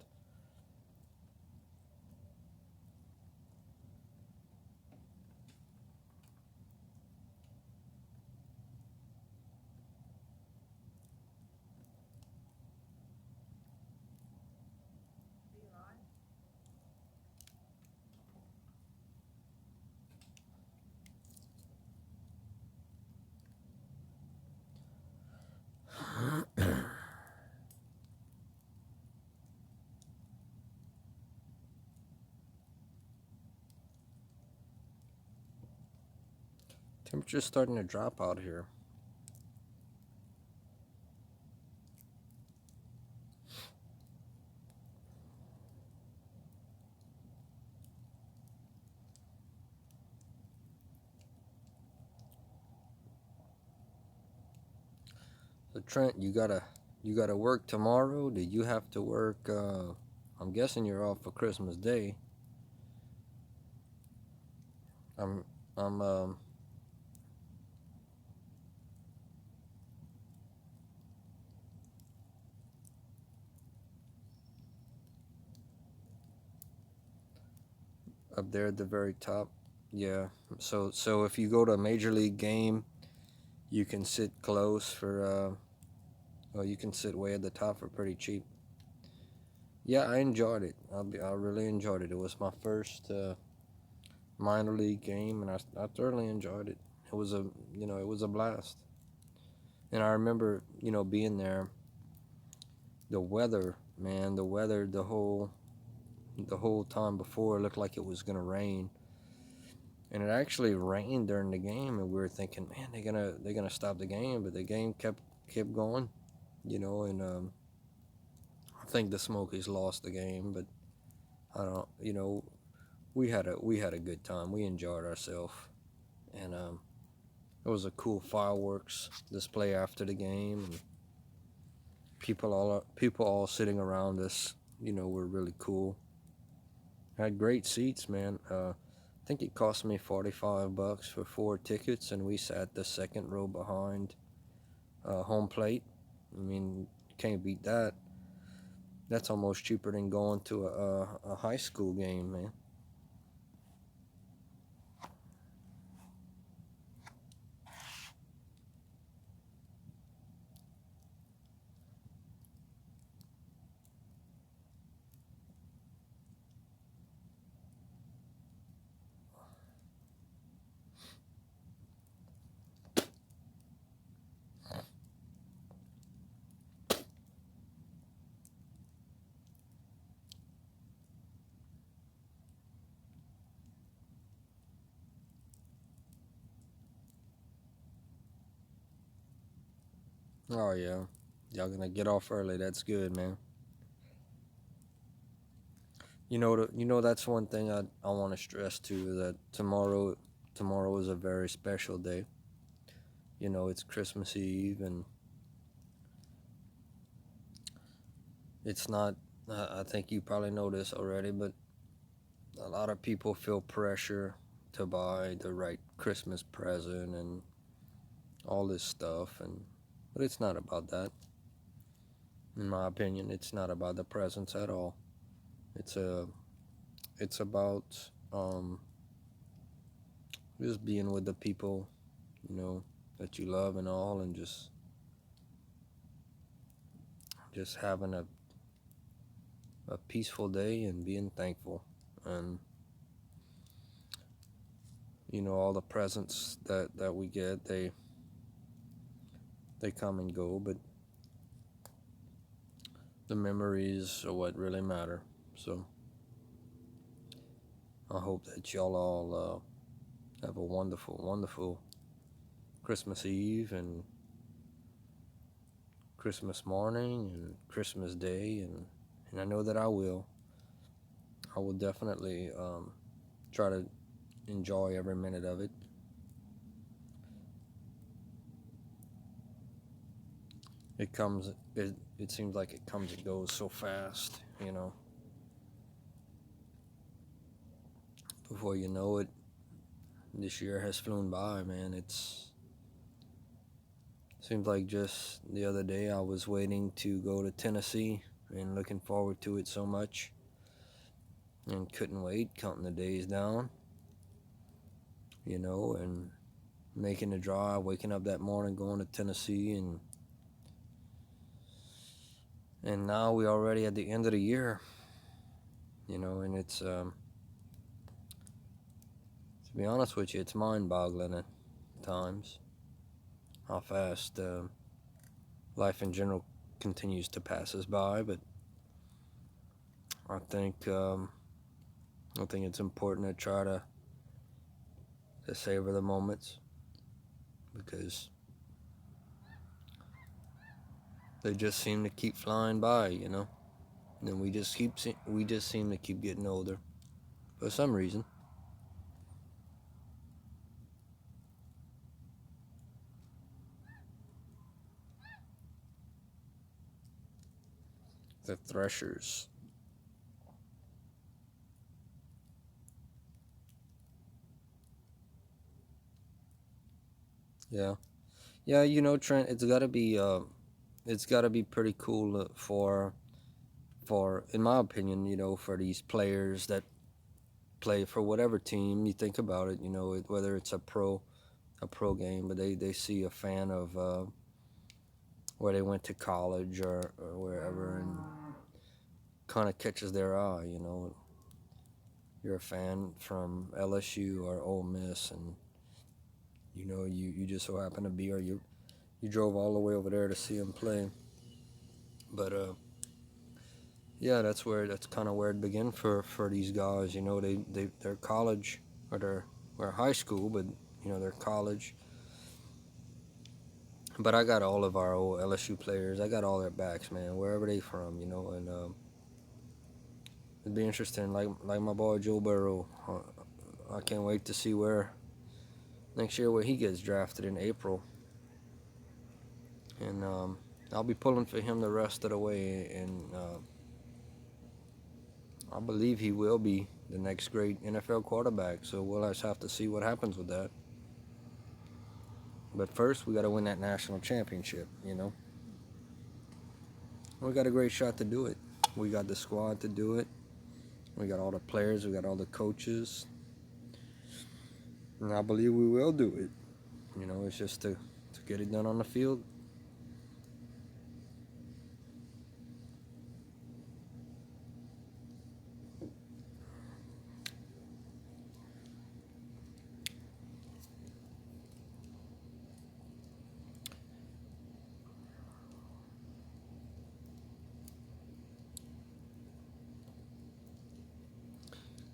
Temperature's starting to drop out here. So Trent, you You got to work tomorrow? Did you have to work? I'm guessing you're off for Christmas Day. I'm I'm up there at the very top. Yeah. So if you go to a major league game, you can sit close for well, you can sit way at the top for pretty cheap. Yeah, I enjoyed it. I really enjoyed it. It was my first minor league game, and I thoroughly enjoyed it. It was a it was a blast. And I remember being there. The weather, man, the weather, the whole time before it looked like it was gonna rain, and it actually rained during the game, and we were thinking, man, they're gonna stop the game, but the game kept going, and I think the Smokies lost the game, but I don't, we had a good time. We enjoyed ourselves, and it was a cool fireworks display after the game, and people all sitting around us, were really cool. Had great seats, man. I think it cost me $45 for 4 tickets, and we sat the second row behind home plate. I mean, can't beat that. That's almost cheaper than going to a high school game, man. Oh yeah, y'all gonna get off early. That's good, man. That's one thing I want to stress too, that tomorrow is a very special day. It's Christmas Eve, and it's not. I think you probably know this already, but a lot of people feel pressure to buy the right Christmas present and all this stuff, and but it's not about that. In my opinion, it's not about the presents at all. It's a it's about just being with the people, you know, that you love and all, and just having a peaceful day and being thankful. And all the presents that we get, they come and go, but the memories are what really matter. So I hope that y'all all have a wonderful, wonderful Christmas Eve and Christmas morning and Christmas Day, and I know that I will. I will definitely try to enjoy every minute of it. It seems like it comes and goes so fast, Before you know it, this year has flown by, man. Seems like just the other day I was waiting to go to Tennessee and looking forward to it so much, and couldn't wait, counting the days down, and making the drive, waking up that morning, going to Tennessee, and now we're already at the end of the year, and it's to be honest with you, it's mind-boggling at times how fast life in general continues to pass us by. But I think it's important to try to savor the moments, because they just seem to keep flying by, and we just seem to keep getting older for some reason. The Threshers. Yeah. Yeah, Trent, it's gotta be pretty cool for in my opinion, for these players that play for whatever team you think about it, whether it's a pro game, but they see a fan of where they went to college or wherever, and kind of catches their eye. You're a fan from LSU or Ole Miss, and you just so happen to be, or you drove all the way over there to see them play. But yeah, that's kind of where it began for these guys. They're college or they're high school, but they're college. But I got all of our old LSU players. I got all their backs, man, wherever they from. And it'd be interesting. Like my boy Joe Burrow. I can't wait to see where next year where he gets drafted in April, and I'll be pulling for him the rest of the way, and I believe he will be the next great NFL quarterback. So we'll just have to see what happens with that. But first, we got to win that national championship. We got a great shot to do it. We got the squad to do it. We got all the players. We got all the coaches. And I believe we will do it. It's just to get it done on the field.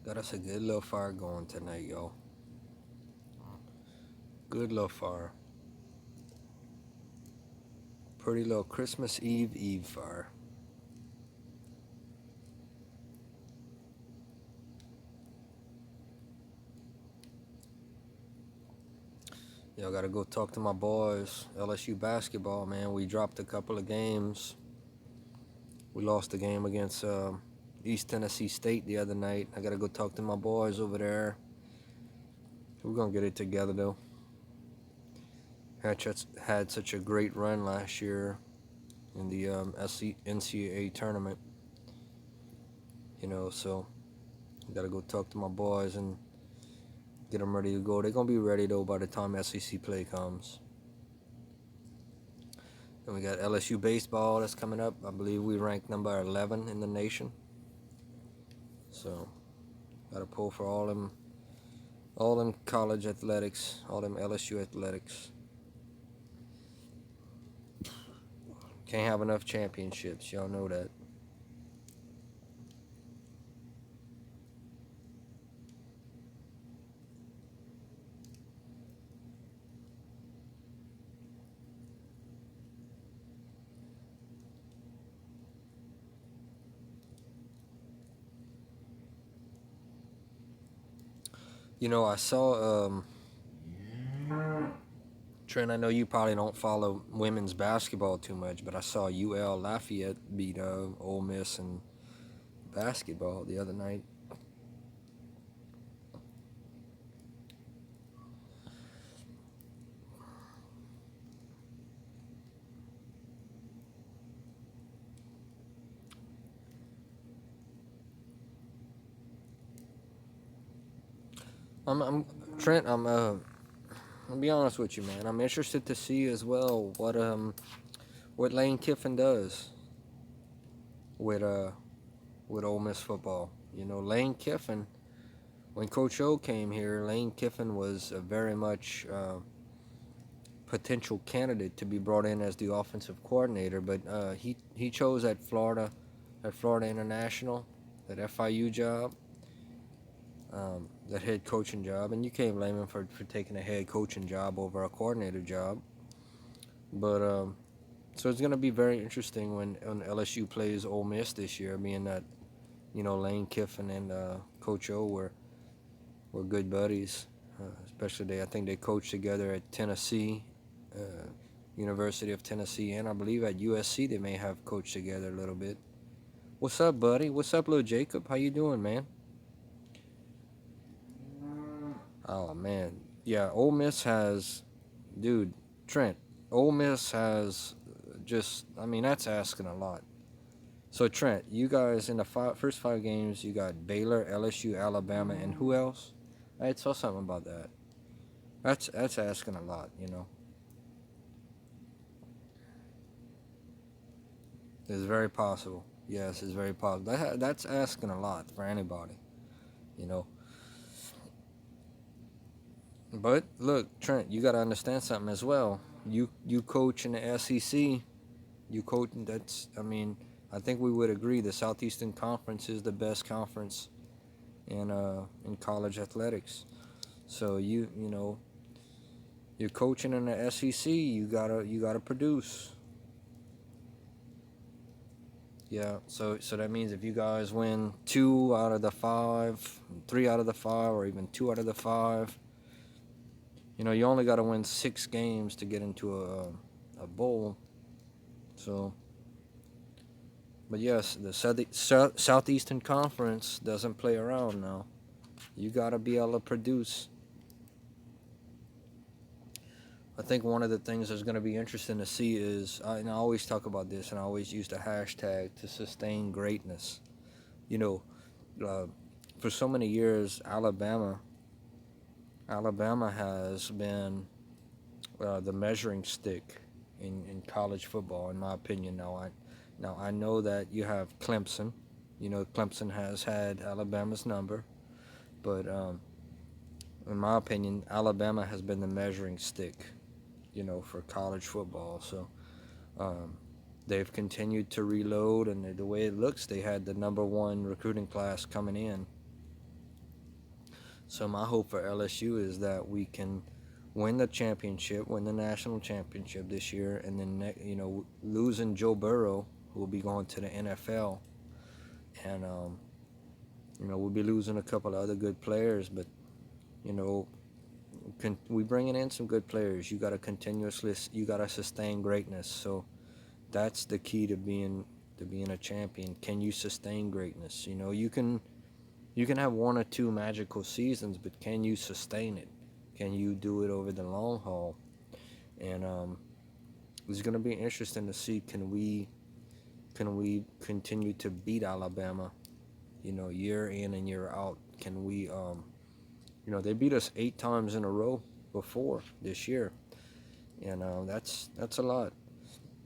Got us a good little fire going tonight, y'all. Good little fire. Pretty little Christmas Eve fire. Y'all gotta go talk to my boys. LSU basketball, man. We dropped a couple of games. We lost the game against East Tennessee State the other night. I gotta go talk to my boys over there. We're gonna get it together though. Had such a great run last year in the NCAA tournament. So gotta go talk to my boys and get them ready to go. They're gonna be ready though by the time SEC play comes. And we got LSU baseball that's coming up. I believe we ranked number 11 in the nation. So gotta pull for all them college athletics, all them LSU athletics. Can't have enough championships, y'all know that. I saw Trent. I know you probably don't follow women's basketball too much, but I saw UL Lafayette beat Ole Miss in basketball the other night. I'm Trent. I'll be honest with you, man. I'm interested to see as well what Lane Kiffin does with Ole Miss football. Lane Kiffin, when Coach O came here, Lane Kiffin was a very much potential candidate to be brought in as the offensive coordinator, but he chose at Florida International, that FIU job, that head coaching job, and you can't blame him for taking a head coaching job over a coordinator job. But so it's going to be very interesting when LSU plays Ole Miss this year, being that Lane Kiffin and Coach O were good buddies. Especially I think they coached together at Tennessee, University of Tennessee, and I believe at USC they may have coached together a little bit. What's up, buddy? What's up, little Jacob? How you doing, man? Oh man, yeah. Ole Miss has, dude, Trent. Ole Miss has just. I mean, that's asking a lot. So Trent, you guys in the first 5 games, you got Baylor, LSU, Alabama, and who else? I saw something about that. That's asking a lot, you know. It's very possible. Yes, it's very possible. That's asking a lot for anybody, you know. But look, Trent, you got to understand something as well. You coach in the SEC. You coach. That's. I mean, I think we would agree the Southeastern Conference is the best conference in college athletics. So you know you're coaching in the SEC. You gotta produce. Yeah. So that means if you guys win 2 out of the 5, 3 out of the 5, or even 2 out of the 5, you only got to win 6 games to get into a bowl. So, but yes, the Southeastern Conference doesn't play around now. You got to be able to produce. I think one of the things that's going to be interesting to see is, and I always talk about this, and I always use the hashtag to sustain greatness. You know, uh, for so many years, Alabama has been the measuring stick in college football, in my opinion. Now I know that you have Clemson. You know, Clemson has had Alabama's number, but in my opinion, Alabama has been the measuring stick, for college football. So um, they've continued to reload, and the way it looks, they had the #1 recruiting class coming in. So my hope for LSU is that we can win the national championship this year, and then losing Joe Burrow, who will be going to the NFL, and we'll be losing a couple of other good players, but you know we bringing in some good players. You got to sustain greatness. So that's the key to being a champion. Can you sustain greatness? You can have 1 or 2 magical seasons, but can you sustain it? Can you do it over the long haul? And it's going to be interesting to see, can we continue to beat Alabama, year in and year out? Can we they beat us 8 times in a row before this year, and that's a lot.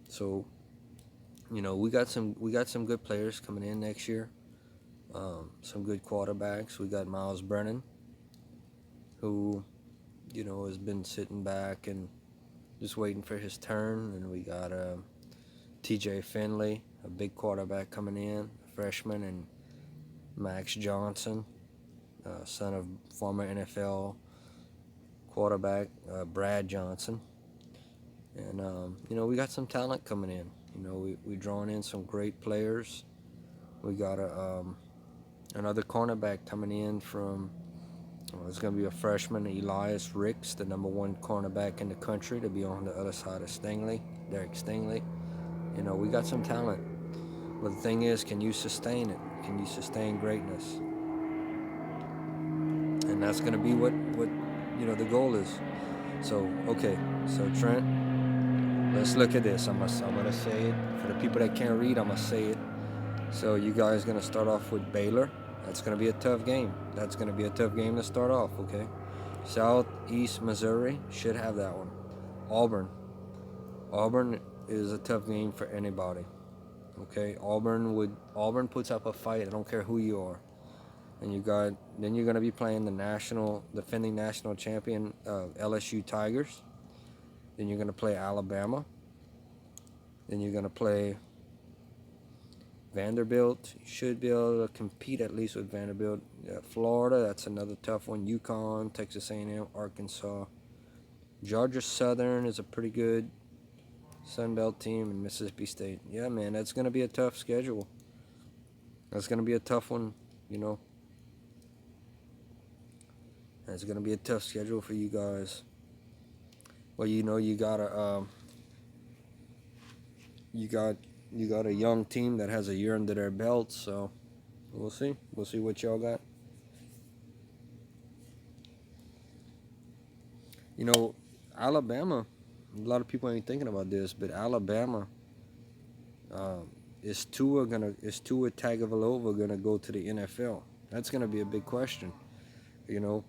So we got some good players coming in next year. Some good quarterbacks. We got Miles Brennan, who has been sitting back and just waiting for his turn. And we got TJ Finley, a big quarterback coming in, a freshman, and Max Johnson, son of former NFL quarterback Brad Johnson. And we got some talent coming in. We drawing in some great players. We got another cornerback coming in from. It's going to be a freshman, Elias Ricks, the #1 cornerback in the country, to be on the other side of Derek Stingley. We got some talent. But the thing is, can you sustain it? Can you sustain greatness? And that's going to be what the goal is. So, okay. So, Trent, let's look at this. I'm going to say it. For the people that can't read, I'm going to say it. So, you guys going to start off with Baylor. That's going to be a tough game. That's going to be a tough game to start off, okay? Southeast Missouri should have that one. Auburn is a tough game for anybody. Okay, Auburn puts up a fight. I don't care who you are. And then you're gonna be playing the defending national champion LSU Tigers. Then you're gonna play Alabama. Then you're gonna play Vanderbilt. You should be able to compete at least with Vanderbilt. Florida, that's another tough one. UConn, Texas A&M, Arkansas. Georgia Southern is a pretty good Sun Belt team, and Mississippi State. Yeah, man, that's going to be a tough schedule. That's going to be a tough one, That's going to be a tough schedule for you guys. Well, you got You got a young team that has a year under their belt, so we'll see. We'll see what y'all got. You know, Alabama. A lot of people ain't thinking about this, but Alabama, um, is Tua Tagovailoa gonna go to the NFL? That's gonna be a big question. You know,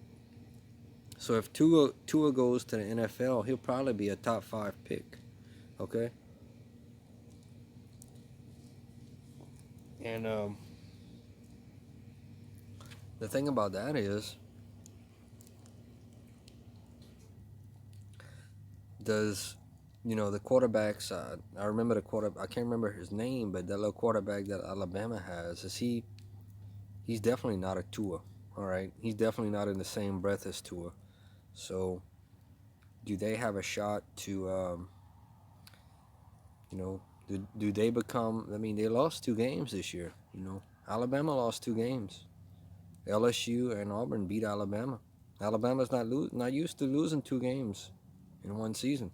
so if Tua goes to the NFL, he'll probably be a top 5 pick. Okay, and the thing about that is, does the quarterbacks? I remember the quarter. I can't remember his name, but that little quarterback that Alabama has, is he? He's definitely not a Tua. All right, he's definitely not in the same breath as Tua. So, do they have a shot to? Do they become? I mean, they lost 2 games this year. Alabama lost 2 games. LSU and Auburn beat Alabama. Alabama's not used to losing 2 games in one season.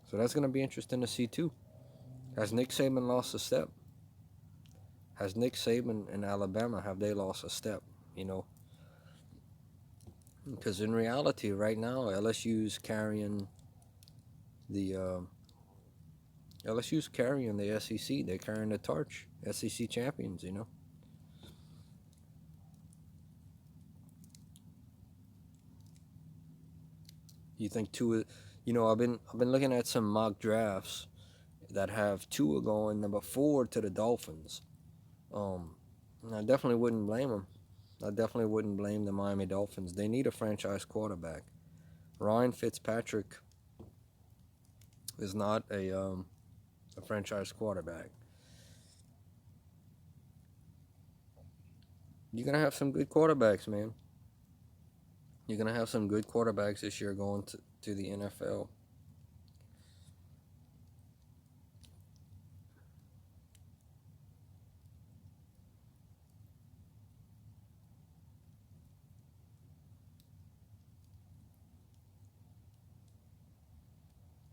So that's going to be interesting to see too. Has Nick Saban lost a step? Has Nick Saban and Alabama, have they lost a step? Because in reality, right now, the uh, LSU's carrying the SEC. They're carrying the torch. SEC champions. You think Tua? I've been looking at some mock drafts that have Tua going number 4 to the Dolphins. I definitely wouldn't blame them. I definitely wouldn't blame the Miami Dolphins. They need a franchise quarterback. Ryan Fitzpatrick is not a franchise quarterback. You're gonna have some good quarterbacks, man. You're gonna have some good quarterbacks this year going to the NFL.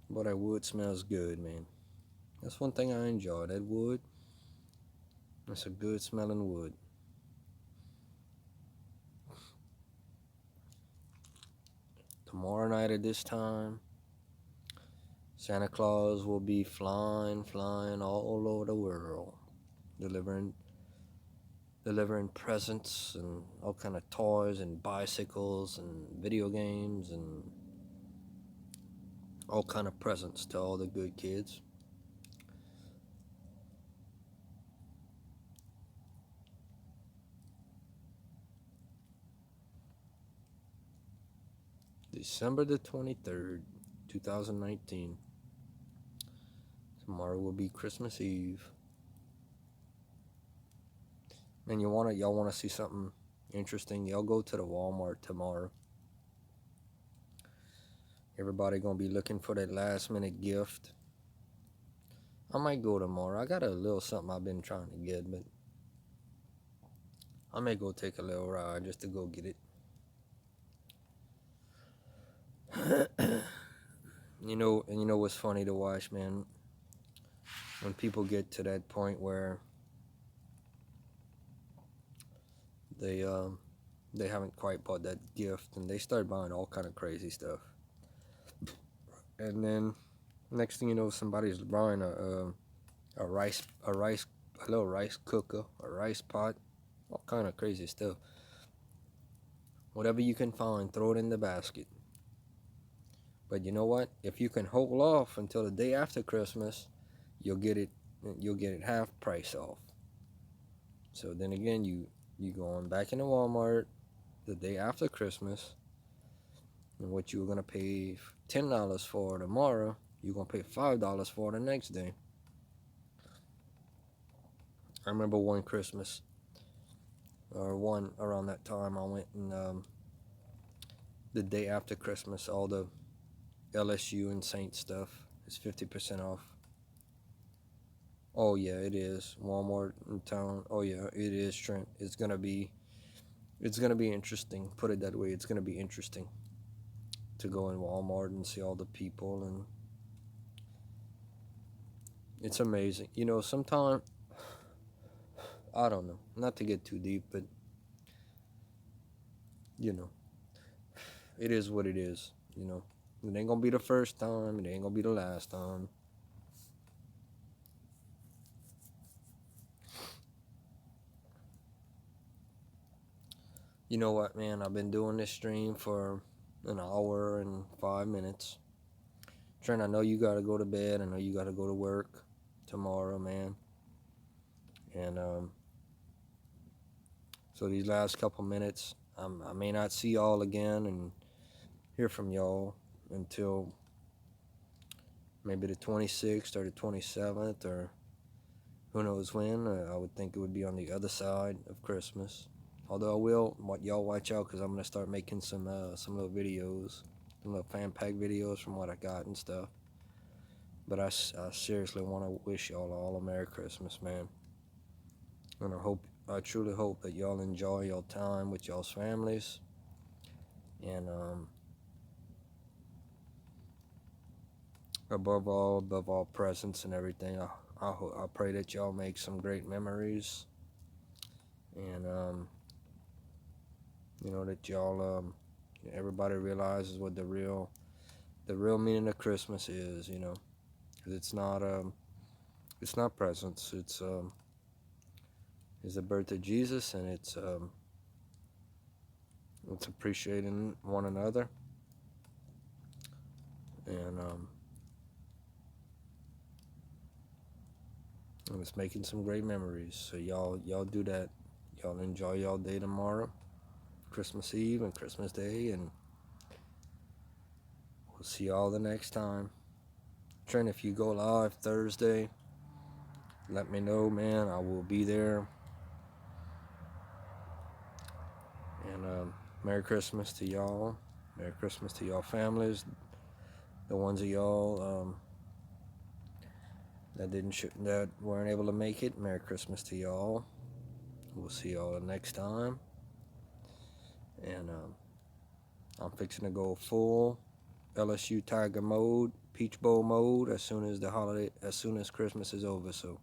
But that wood smells good, man. That's one thing I enjoy. That wood. That's a good smelling wood. Tomorrow night at this time, Santa Claus will be flying all over the world, delivering presents and all kind of toys and bicycles and video games and all kind of presents to all the good kids. December the 23rd, 2019. Tomorrow will be Christmas Eve. And y'all wanna see something interesting? Y'all go to the Walmart tomorrow. Everybody gonna be looking for that last minute gift. I might go tomorrow. I got a little something I've been trying to get, but I may go take a little ride just to go get it. And what's funny to watch, man? When people get to that point where they haven't quite bought that gift and they start buying all kind of crazy stuff, and then next thing you know, somebody's buying a little rice cooker, a rice pot, all kind of crazy stuff. Whatever you can find, throw it in the basket. But you know what? If you can hold off until the day after Christmas, you'll get it half price off. So then again, you going back into Walmart the day after Christmas, and what you were gonna pay $10 for tomorrow, you're gonna pay $5 for the next day. I remember one Christmas, or one around that time, I went and the day after Christmas, all the LSU and Saint stuff is 50% off. Oh yeah, it is. Walmart in town. Oh yeah, it is, Trent. It's gonna be interesting. Put it that way. It's gonna be interesting to go in Walmart and see all the people, and It's amazing. You know, sometimes, I don't know, not to get too deep, but, you know, it is what it is, you know. It ain't gonna be the first time, it ain't gonna be the last time. You know what, man? I've been doing this stream for an hour and 5 minutes. Trent, I know you gotta go to bed. I know you gotta go to work tomorrow, man. And so these last couple minutes, I may not see y'all again and hear from y'all until maybe the 26th or the 27th, or who knows when. I would think it would be on the other side of Christmas. Although I will, y'all watch out, because I'm gonna start making some little videos, some little fan pack videos from what I got and stuff. But I seriously want to wish y'all all a Merry Christmas, man. And I truly hope that y'all enjoy your time with y'all's families. And above all presents and everything, I pray that y'all make some great memories. And you know, that y'all everybody realizes what the real meaning of Christmas is. You know, because it's not presents. It's the birth of Jesus, and it's appreciating one another, and it's making some great memories. So y'all do that. Y'all enjoy y'all day tomorrow, Christmas Eve and Christmas Day, and we'll see y'all the next time. Trent, if you go live Thursday, let me know, man. I will be there. And Merry Christmas to y'all. Merry Christmas to y'all families. The ones of y'all that weren't able to make it, Merry Christmas to y'all. We'll see y'all next time. And I'm fixing to go full LSU Tiger mode, Peach Bowl mode, as soon as Christmas is over. So